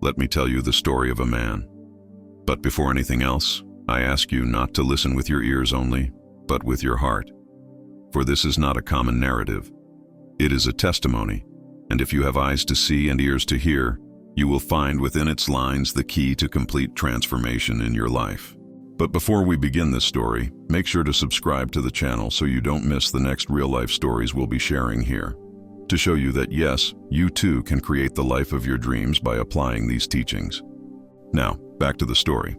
let me tell you the story of a man. But before anything else, I ask you not to listen with your ears only, but with your heart. For this is not a common narrative. It is a testimony, and if you have eyes to see and ears to hear, you will find within its lines the key to complete transformation in your life. But before we begin this story, make sure to subscribe to the channel so you don't miss the next real-life stories we'll be sharing here, to show you that yes, you too can create the life of your dreams by applying these teachings. Now, back to the story.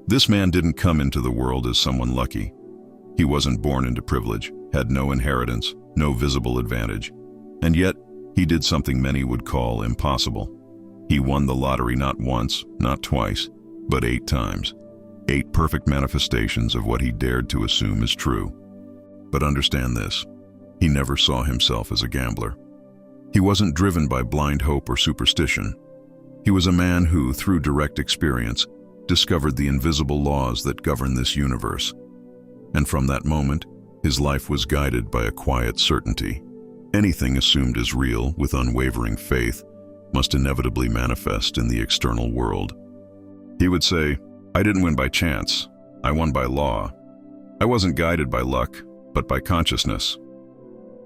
This man didn't come into the world as someone lucky. He wasn't born into privilege, had no inheritance, no visible advantage, and yet he did something many would call impossible. He won the lottery not once, not twice, but 8 times. 8 perfect manifestations of what he dared to assume is true. But understand this, he never saw himself as a gambler. He wasn't driven by blind hope or superstition. He was a man who, through direct experience, discovered the invisible laws that govern this universe. And from that moment, his life was guided by a quiet certainty. Anything assumed as real with unwavering faith must inevitably manifest in the external world. He would say, "I didn't win by chance, I won by law. I wasn't guided by luck, but by consciousness."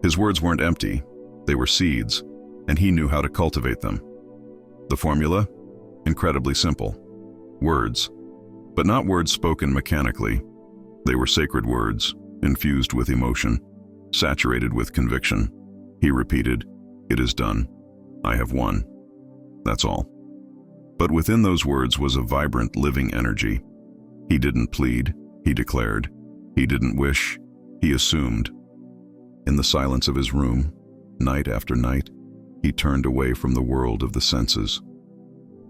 His words weren't empty, they were seeds, and he knew how to cultivate them. The formula? Incredibly simple. Words, but not words spoken mechanically. They were sacred words, infused with emotion, saturated with conviction. He repeated, "It is done. I have won." That's all. But within those words was a vibrant, living energy. He didn't plead, he declared. He didn't wish, he assumed. In the silence of his room, night after night, he turned away from the world of the senses.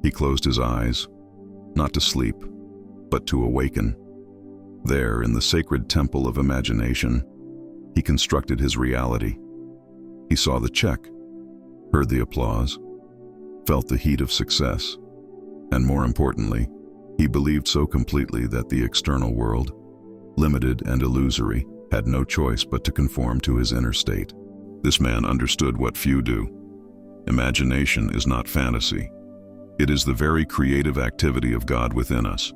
He closed his eyes, not to sleep, but to awaken. There, in the sacred temple of imagination, he constructed his reality. He saw the check, heard the applause, felt the heat of success, and more importantly, he believed so completely that the external world, limited and illusory, had no choice but to conform to his inner state. This man understood what few do. Imagination is not fantasy. It is the very creative activity of God within us.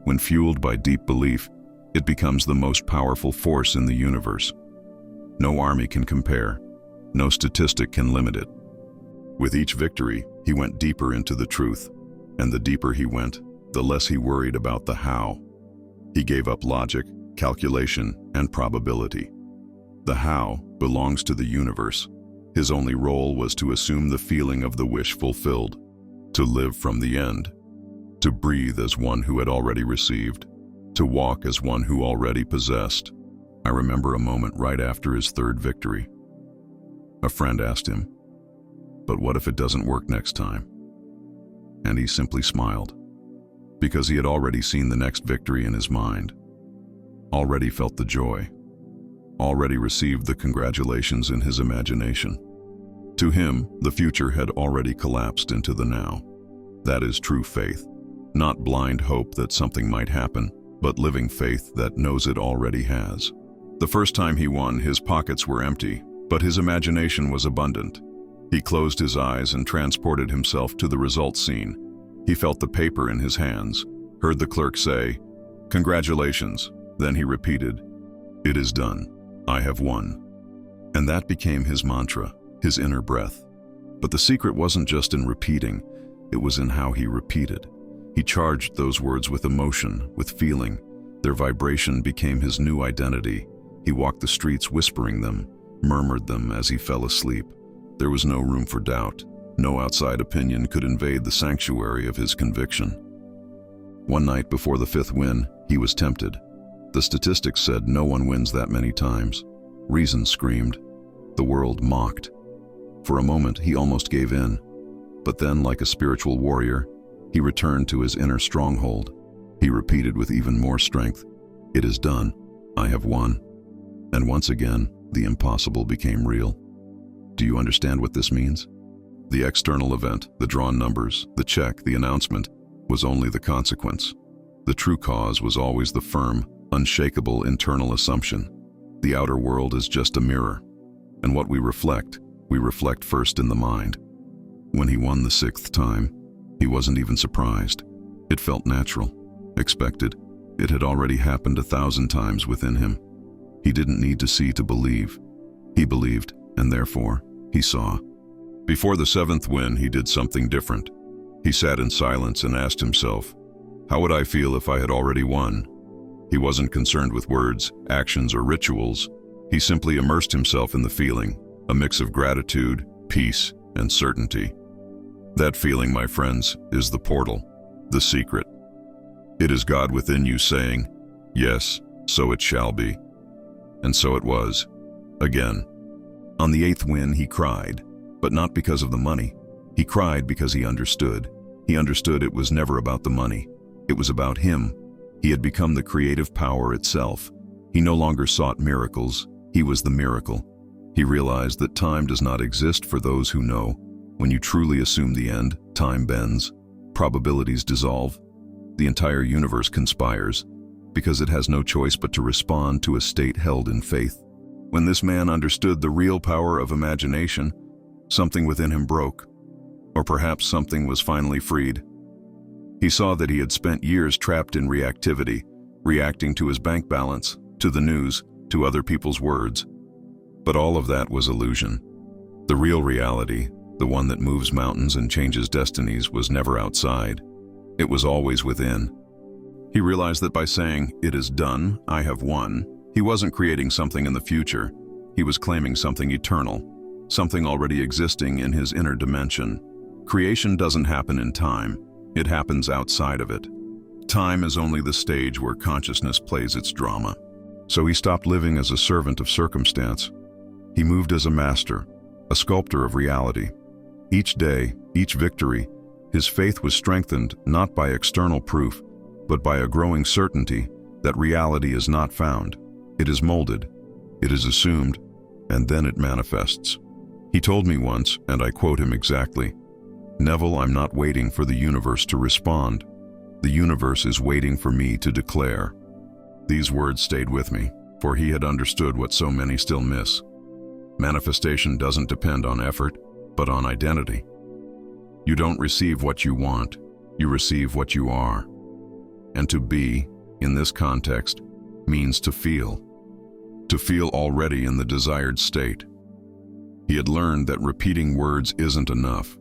When fueled by deep belief, it becomes the most powerful force in the universe. No army can compare. No statistic can limit it. With each victory, he went deeper into the truth, and the deeper he went, the less he worried about the how. He gave up logic, calculation, and probability. The how belongs to the universe. His only role was to assume the feeling of the wish fulfilled, to live from the end, to breathe as one who had already received, to walk as one who already possessed. I remember a moment right after his 3rd victory. A friend asked him, "But what if it doesn't work next time?" And he simply smiled, because he had already seen the next victory in his mind, already felt the joy, already received the congratulations in his imagination. To him, the future had already collapsed into the now. That is true faith, not blind hope that something might happen, but living faith that knows it already has. The first time he won, his pockets were empty, but his imagination was abundant. He closed his eyes and transported himself to the results scene. He felt the paper in his hands, heard the clerk say, "Congratulations." Then he repeated, "It is done. I have won." And that became his mantra, his inner breath. But the secret wasn't just in repeating, it was in how he repeated. He charged those words with emotion, with feeling. Their vibration became his new identity. He walked the streets whispering them, murmured them as he fell asleep. There was no room for doubt. No outside opinion could invade the sanctuary of his conviction. One night before the 5th win, he was tempted. The statistics said no one wins that many times. Reason screamed. The world mocked. For a moment, he almost gave in. But then, like a spiritual warrior, he returned to his inner stronghold. He repeated with even more strength, "It is done. I have won." And once again, the impossible became real. Do you understand what this means? The external event, the drawn numbers, the check, the announcement, was only the consequence. The true cause was always the firm, unshakable internal assumption. The outer world is just a mirror, and what we reflect first in the mind. When he won the 6th time, He wasn't even surprised. It felt natural, expected. It had already happened 1,000 times within him. He didn't need to see to believe. He believed, and therefore, he saw. Before the 7th win, he did something different. He sat in silence and asked himself, how would I feel if I had already won? He wasn't concerned with words, actions, or rituals. He simply immersed himself in the feeling, a mix of gratitude, peace, and certainty. That feeling, my friends, is the portal, the secret. It is God within you saying, yes, so it shall be. And so it was. Again. On the 8th win, he cried, but not because of the money. He cried because he understood. He understood it was never about the money. It was about him. He had become the creative power itself. He no longer sought miracles. He was the miracle. He realized that time does not exist for those who know. When you truly assume the end, time bends, probabilities dissolve, the entire universe conspires, because it has no choice but to respond to a state held in faith. When this man understood the real power of imagination, something within him broke, or perhaps something was finally freed. He saw that he had spent years trapped in reactivity, reacting to his bank balance, to the news, to other people's words. But all of that was illusion. The real reality, the one that moves mountains and changes destinies, was never outside. It was always within. He realized that by saying, "It is done, I have won," he wasn't creating something in the future. He was claiming something eternal, something already existing in his inner dimension. Creation doesn't happen in time. It happens outside of it. Time is only the stage where consciousness plays its drama. So he stopped living as a servant of circumstance. He moved as a master, a sculptor of reality. Each day, each victory, his faith was strengthened not by external proof, but by a growing certainty that reality is not found. It is molded, it is assumed, and then it manifests. He told me once, and I quote him exactly, "Neville, I'm not waiting for the universe to respond. The universe is waiting for me to declare." These words stayed with me, for he had understood what so many still miss. Manifestation doesn't depend on effort, but on identity. You don't receive what you want, you receive what you are. And to be, in this context, means to feel already in the desired state. He had learned that repeating words isn't enough.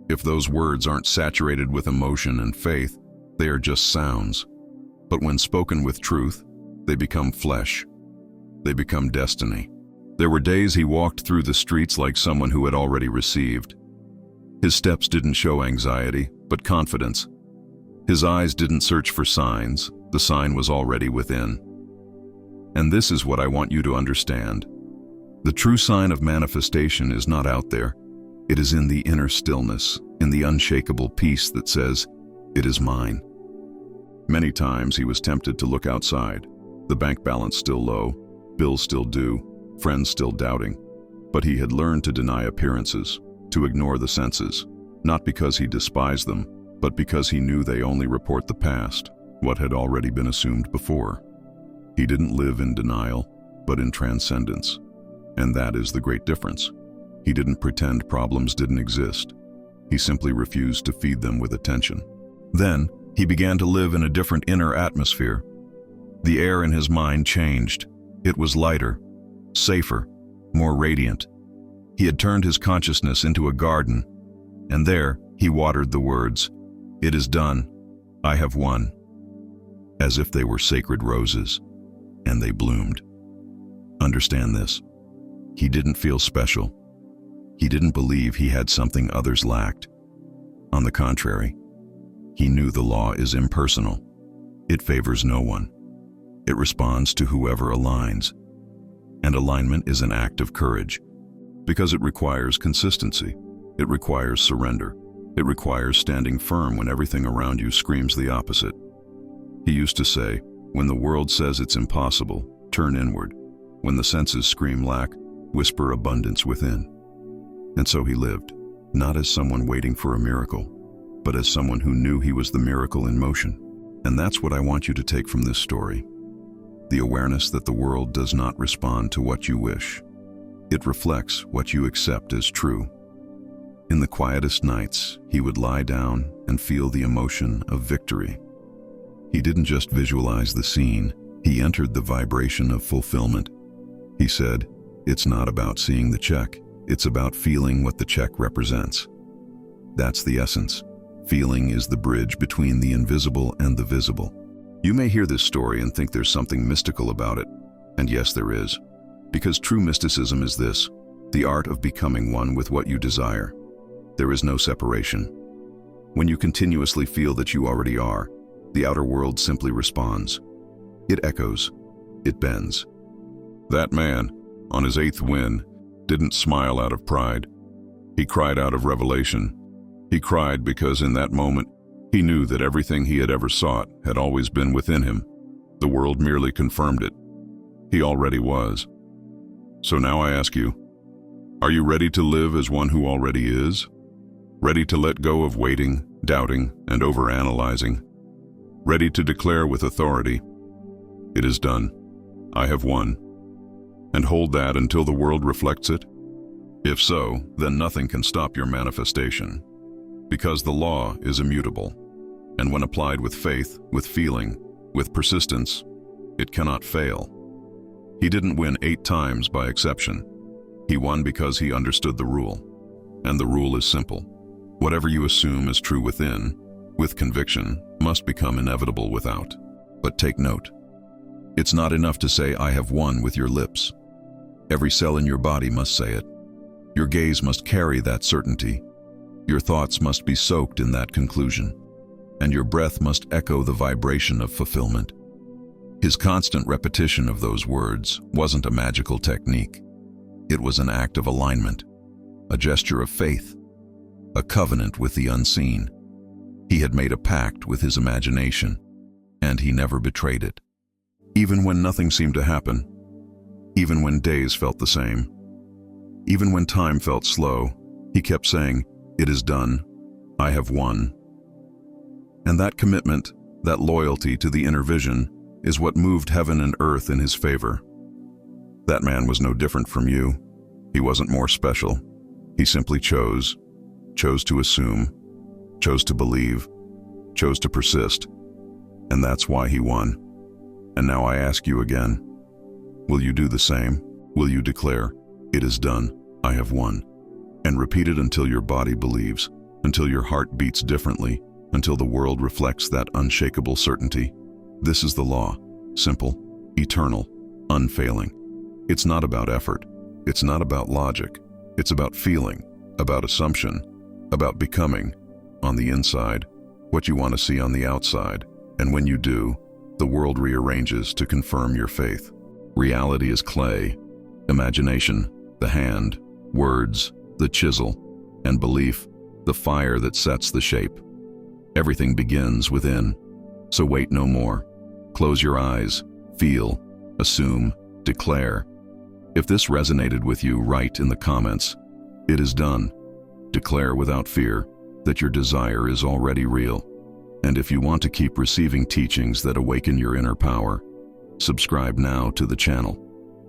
If those words aren't saturated with emotion and faith, they are just sounds. But when spoken with truth, they become flesh. They become destiny. There were days he walked through the streets like someone who had already received. His steps didn't show anxiety, but confidence. His eyes didn't search for signs. The sign was already within. And this is what I want you to understand. The true sign of manifestation is not out there. It is in the inner stillness, in the unshakable peace that says, "It is mine." Many times he was tempted to look outside, the bank balance still low, bills still due, friends still doubting. But he had learned to deny appearances, to ignore the senses, not because he despised them, but because he knew they only report the past, what had already been assumed before. He didn't live in denial, but in transcendence. And that is the great difference. He didn't pretend problems didn't exist. He simply refused to feed them with attention. Then, he began to live in a different inner atmosphere. The air in his mind changed. It was lighter, safer, more radiant. He had turned his consciousness into a garden, and there he watered the words, "It is done, I have won," as if they were sacred roses, and they bloomed. Understand this. He didn't feel special. He didn't believe he had something others lacked. On the contrary, he knew the law is impersonal. It favors no one. It responds to whoever aligns. And alignment is an act of courage, because it requires consistency. It requires surrender. It requires standing firm when everything around you screams the opposite. He used to say, "When the world says it's impossible, turn inward. When the senses scream lack, whisper abundance within." And so he lived, not as someone waiting for a miracle, but as someone who knew he was the miracle in motion. And that's what I want you to take from this story. The awareness that the world does not respond to what you wish. It reflects what you accept as true. In the quietest nights, he would lie down and feel the emotion of victory. He didn't just visualize the scene, he entered the vibration of fulfillment. He said, "It's not about seeing the check, it's about feeling what the check represents." That's the essence. Feeling is the bridge between the invisible and the visible. You may hear this story and think there's something mystical about it. And yes, there is. Because true mysticism is this: the art of becoming one with what you desire. There is no separation. When you continuously feel that you already are, the outer world simply responds. It echoes. It bends. That man, on his 8th win, didn't smile out of pride. He cried out of revelation. He cried because in that moment, he knew that everything he had ever sought had always been within him. The world merely confirmed it. He already was. So now I ask you, are you ready to live as one who already is? Ready to let go of waiting, doubting, and overanalyzing? Ready to declare with authority, "It is done. I have won." And hold that until the world reflects it? If so, then nothing can stop your manifestation. Because the law is immutable. And when applied with faith, with feeling, with persistence, it cannot fail. He didn't win 8 times by exception. He won because he understood the rule. And the rule is simple. Whatever you assume is true within, with conviction, must become inevitable without. But take note. It's not enough to say, "I have won" with your lips. Every cell in your body must say it. Your gaze must carry that certainty. Your thoughts must be soaked in that conclusion. And your breath must echo the vibration of fulfillment. His constant repetition of those words wasn't a magical technique. It was an act of alignment, a gesture of faith, a covenant with the unseen. He had made a pact with his imagination, and he never betrayed it. Even when nothing seemed to happen, even when days felt the same, even when time felt slow, he kept saying, "It is done. I have won." And that commitment, that loyalty to the inner vision, is what moved heaven and earth in his favor. That man was no different from you. He wasn't more special. He simply chose to assume, chose to believe, chose to persist. And that's why he won. And now I ask you again, will you do the same? Will you declare, "It is done, I have won"? And repeat it until your body believes, until your heart beats differently, until the world reflects that unshakable certainty. This is the law, simple, eternal, unfailing. It's not about effort. It's not about logic. It's about feeling, about assumption, about becoming, on the inside, what you want to see on the outside. And when you do, the world rearranges to confirm your faith. Reality is clay, imagination, the hand, words, the chisel, and belief, the fire that sets the shape. Everything begins within, so wait no more. Close your eyes, feel, assume, declare. If this resonated with you, write in the comments, "It is done." Declare without fear that your desire is already real. And if you want to keep receiving teachings that awaken your inner power, subscribe now to the channel.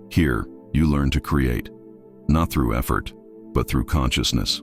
Here, you learn to create, not through effort, but through consciousness.